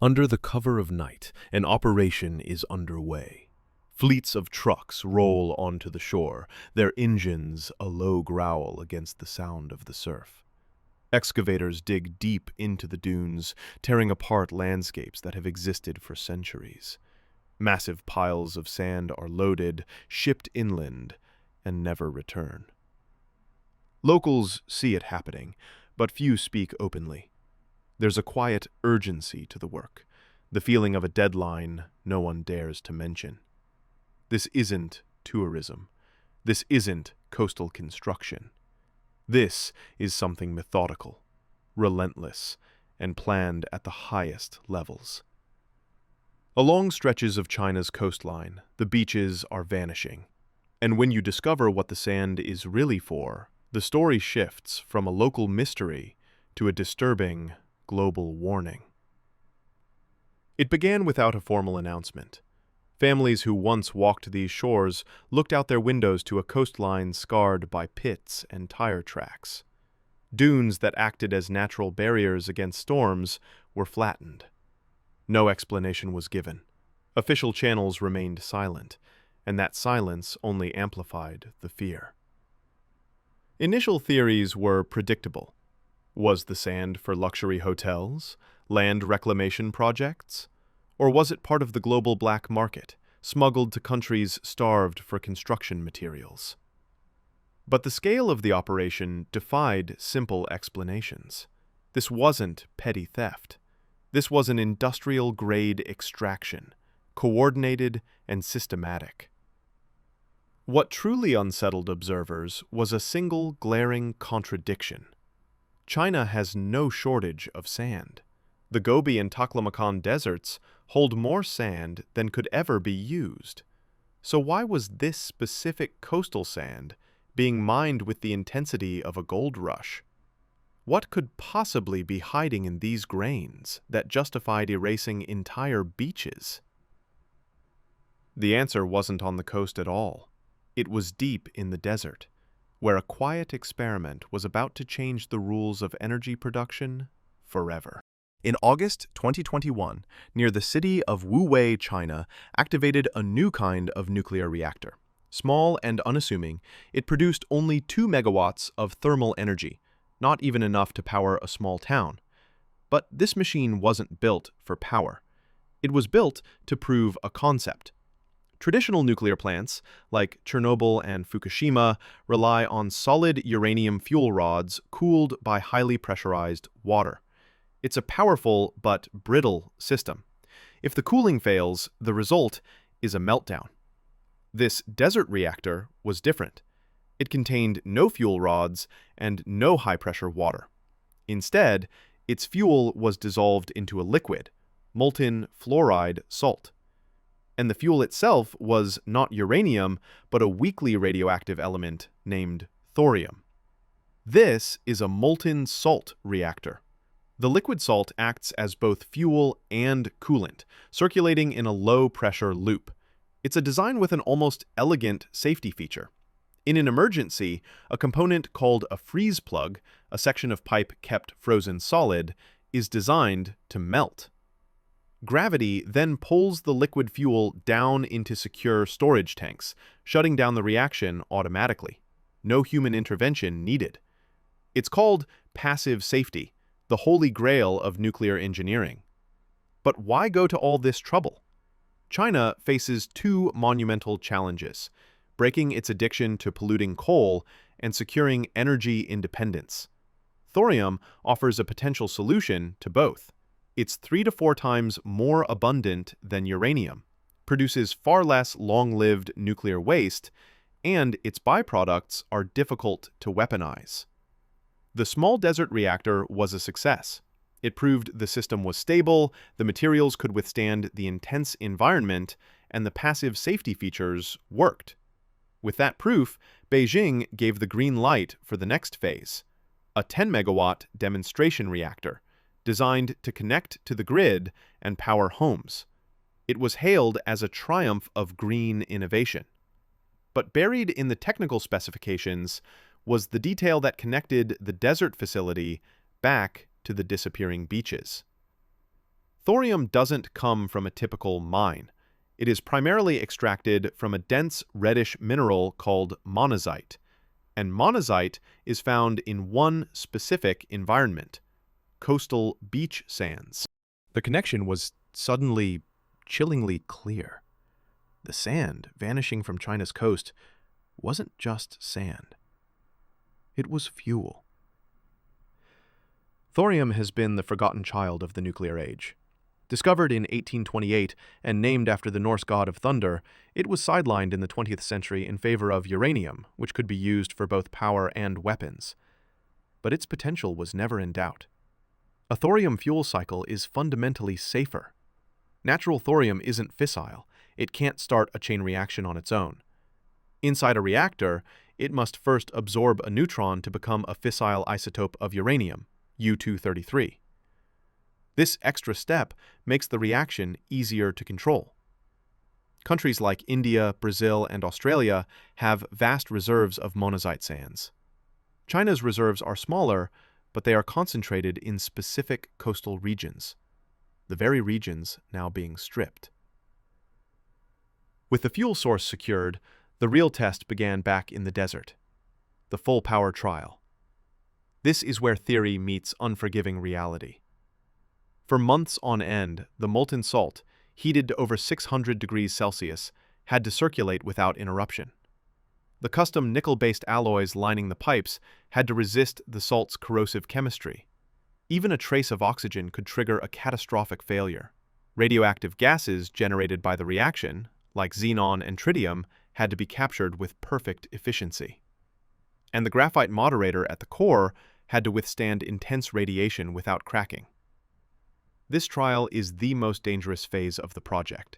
Under the cover of night, an operation is underway. Fleets of trucks roll onto the shore, their engines a low growl against the sound of the surf. Excavators dig deep into the dunes, tearing apart landscapes that have existed for centuries. Massive piles of sand are loaded, shipped inland, and never return. Locals see it happening, but few speak openly. There's a quiet urgency to the work, the feeling of a deadline no one dares to mention. This isn't tourism. This isn't coastal construction. This is something methodical, relentless, and planned at the highest levels. Along stretches of China's coastline, the beaches are vanishing. And when you discover what the sand is really for, the story shifts from a local mystery to a disturbing global warning. It began without a formal announcement. Families who once walked these shores looked out their windows to a coastline scarred by pits and tire tracks. Dunes that acted as natural barriers against storms were flattened. No explanation was given. Official channels remained silent, and that silence only amplified the fear. Initial theories were predictable. Was the sand for luxury hotels, land reclamation projects? Or was it part of the global black market, smuggled to countries starved for construction materials? But the scale of the operation defied simple explanations. This wasn't petty theft. This was an industrial-grade extraction, coordinated and systematic. What truly unsettled observers was a single glaring contradiction. China has no shortage of sand. The Gobi and Taklamakan deserts hold more sand than could ever be used. So why was this specific coastal sand being mined with the intensity of a gold rush? What could possibly be hiding in these grains that justified erasing entire beaches? The answer wasn't on the coast at all. It was deep in the desert, where a quiet experiment was about to change the rules of energy production forever. In August 2021, near the city of Wuwei, China, activated a new kind of nuclear reactor. Small and unassuming, it produced only 2 megawatts of thermal energy, not even enough to power a small town. But this machine wasn't built for power. It was built to prove a concept. Traditional nuclear plants, like Chernobyl and Fukushima, rely on solid uranium fuel rods cooled by highly pressurized water. It's a powerful but brittle system. If the cooling fails, the result is a meltdown. This desert reactor was different. It contained no fuel rods and no high-pressure water. Instead, its fuel was dissolved into a liquid, molten fluoride salt. And the fuel itself was not uranium, but a weakly radioactive element named thorium. This is a molten salt reactor. The liquid salt acts as both fuel and coolant, circulating in a low-pressure loop. It's a design with an almost elegant safety feature. In an emergency, a component called a freeze plug, a section of pipe kept frozen solid, is designed to melt. Gravity then pulls the liquid fuel down into secure storage tanks, shutting down the reaction automatically. No human intervention needed. It's called passive safety, the holy grail of nuclear engineering. But why go to all this trouble? China faces 2 monumental challenges: breaking its addiction to polluting coal and securing energy independence. Thorium offers a potential solution to both. It's 3 to 4 times more abundant than uranium, produces far less long-lived nuclear waste, and its byproducts are difficult to weaponize. The small desert reactor was a success. It proved the system was stable, the materials could withstand the intense environment, and the passive safety features worked. With that proof, Beijing gave the green light for the next phase, a 10-megawatt demonstration reactor, designed to connect to the grid and power homes. It was hailed as a triumph of green innovation. But buried in the technical specifications was the detail that connected the desert facility back to the disappearing beaches. Thorium doesn't come from a typical mine. It is primarily extracted from a dense reddish mineral called monazite, and monazite is found in one specific environment: coastal beach sands. The connection was suddenly chillingly clear. The sand vanishing from China's coast wasn't just sand. It was fuel. Thorium has been the forgotten child of the nuclear age. Discovered in 1828 and named after the Norse god of thunder, it was sidelined in the 20th century in favor of uranium, which could be used for both power and weapons. But its potential was never in doubt. A thorium fuel cycle is fundamentally safer. Natural thorium isn't fissile. It can't start a chain reaction on its own. Inside a reactor, it must first absorb a neutron to become a fissile isotope of uranium, U-233. This extra step makes the reaction easier to control. Countries like India, Brazil, and Australia have vast reserves of monazite sands. China's reserves are smaller, but they are concentrated in specific coastal regions, the very regions now being stripped. With the fuel source secured, the real test began back in the desert, the full power trial. This is where theory meets unforgiving reality. For months on end, the molten salt, heated to over 600 degrees Celsius, had to circulate without interruption. The custom nickel-based alloys lining the pipes had to resist the salt's corrosive chemistry. Even a trace of oxygen could trigger a catastrophic failure. Radioactive gases generated by the reaction, like xenon and tritium, had to be captured with perfect efficiency. And the graphite moderator at the core had to withstand intense radiation without cracking. This trial is the most dangerous phase of the project.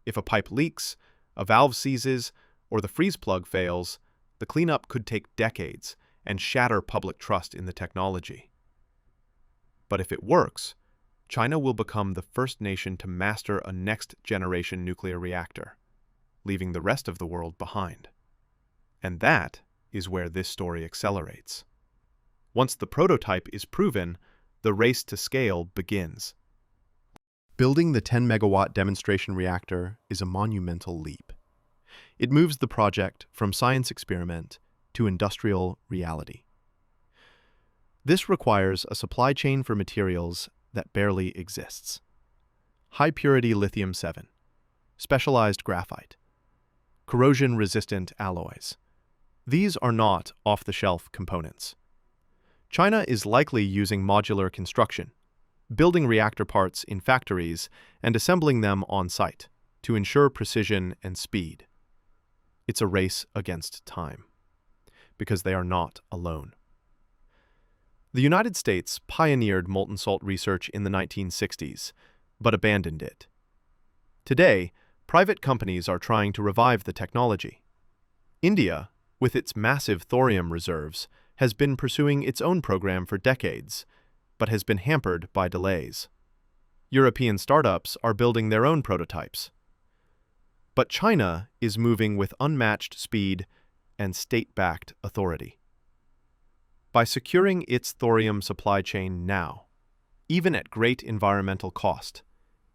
If a pipe leaks, a valve seizes, or the freeze plug fails, the cleanup could take decades and shatter public trust in the technology. But if it works, China will become the first nation to master a next-generation nuclear reactor, leaving the rest of the world behind. And that is where this story accelerates. Once the prototype is proven, the race to scale begins. Building the 10-megawatt demonstration reactor is a monumental leap. It moves the project from science experiment to industrial reality. This requires a supply chain for materials that barely exists. High-purity lithium-7, specialized graphite, corrosion-resistant alloys. These are not off-the-shelf components. China is likely using modular construction, building reactor parts in factories and assembling them on site to ensure precision and speed. It's a race against time, because they are not alone. The United States pioneered molten salt research in the 1960s, but abandoned it. Today, private companies are trying to revive the technology. India, with its massive thorium reserves, has been pursuing its own program for decades, but has been hampered by delays. European startups are building their own prototypes. But China is moving with unmatched speed and state-backed authority. By securing its thorium supply chain now, even at great environmental cost,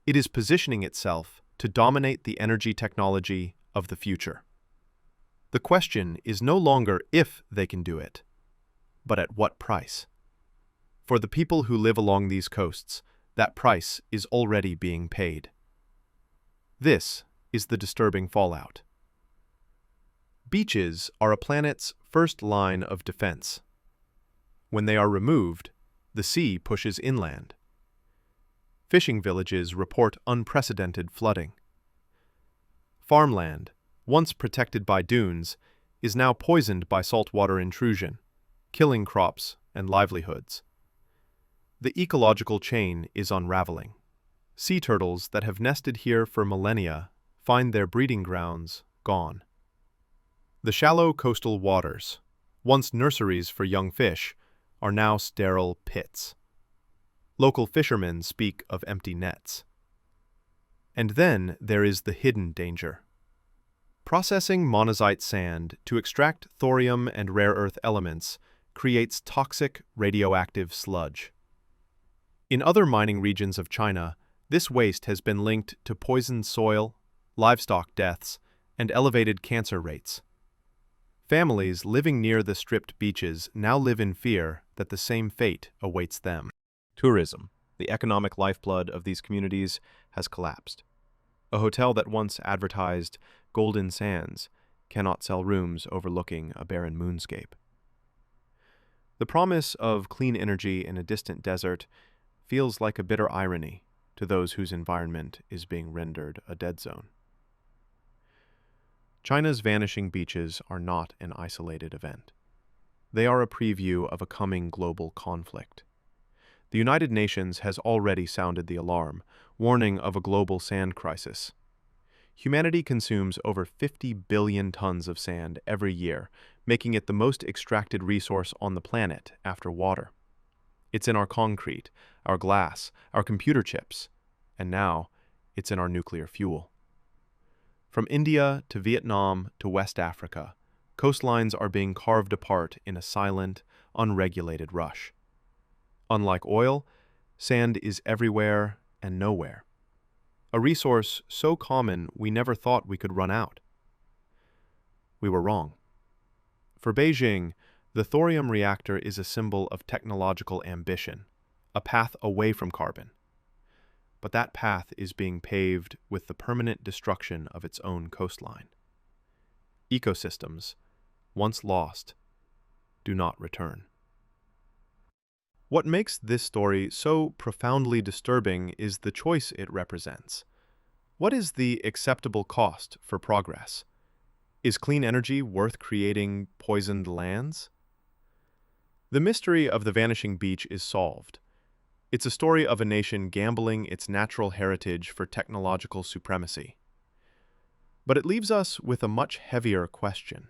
it is positioning itself to dominate the energy technology of the future. The question is no longer if they can do it, but at what price? For the people who live along these coasts, that price is already being paid. This is the disturbing fallout. Beaches are a planet's first line of defense. When they are removed, the sea pushes inland. Fishing villages report unprecedented flooding. Farmland, once protected by dunes, is now poisoned by saltwater intrusion, killing crops and livelihoods. The ecological chain is unraveling. Sea turtles that have nested here for millennia find their breeding grounds gone. The shallow coastal waters, once nurseries for young fish, are now sterile pits. Local fishermen speak of empty nets. And then there is the hidden danger. Processing monazite sand to extract thorium and rare earth elements creates toxic radioactive sludge. In other mining regions of China, This waste has been linked to poisoned soil, livestock deaths, and elevated cancer rates. Families living near the stripped beaches now live in fear that the same fate awaits them. Tourism, the economic lifeblood of these communities, has collapsed. A hotel that once advertised golden sands cannot sell rooms overlooking a barren moonscape. The promise of clean energy in a distant desert feels like a bitter irony to those whose environment is being rendered a dead zone. China's vanishing beaches are not an isolated event. They are a preview of a coming global conflict. The United Nations has already sounded the alarm, warning of a global sand crisis. Humanity consumes over 50 billion tons of sand every year, making it the most extracted resource on the planet after water. It's in our concrete, our glass, our computer chips, and now it's in our nuclear fuel. From India to Vietnam to West Africa, coastlines are being carved apart in a silent, unregulated rush. Unlike oil, sand is everywhere and nowhere. A resource so common we never thought we could run out. We were wrong. For Beijing, the thorium reactor is a symbol of technological ambition, a path away from carbon. But that path is being paved with the permanent destruction of its own coastline. Ecosystems, once lost, do not return. What makes this story so profoundly disturbing is the choice it represents. What is the acceptable cost for progress? Is clean energy worth creating poisoned lands? The mystery of the vanishing beach is solved. It's a story of a nation gambling its natural heritage for technological supremacy. But it leaves us with a much heavier question.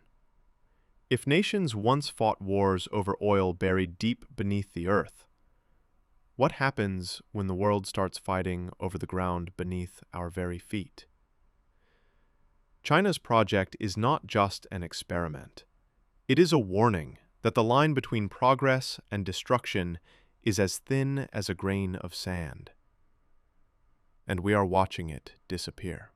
If nations once fought wars over oil buried deep beneath the earth, what happens when the world starts fighting over the ground beneath our very feet? China's project is not just an experiment. It is a warning that the line between progress and destruction is as thin as a grain of sand. And we are watching it disappear.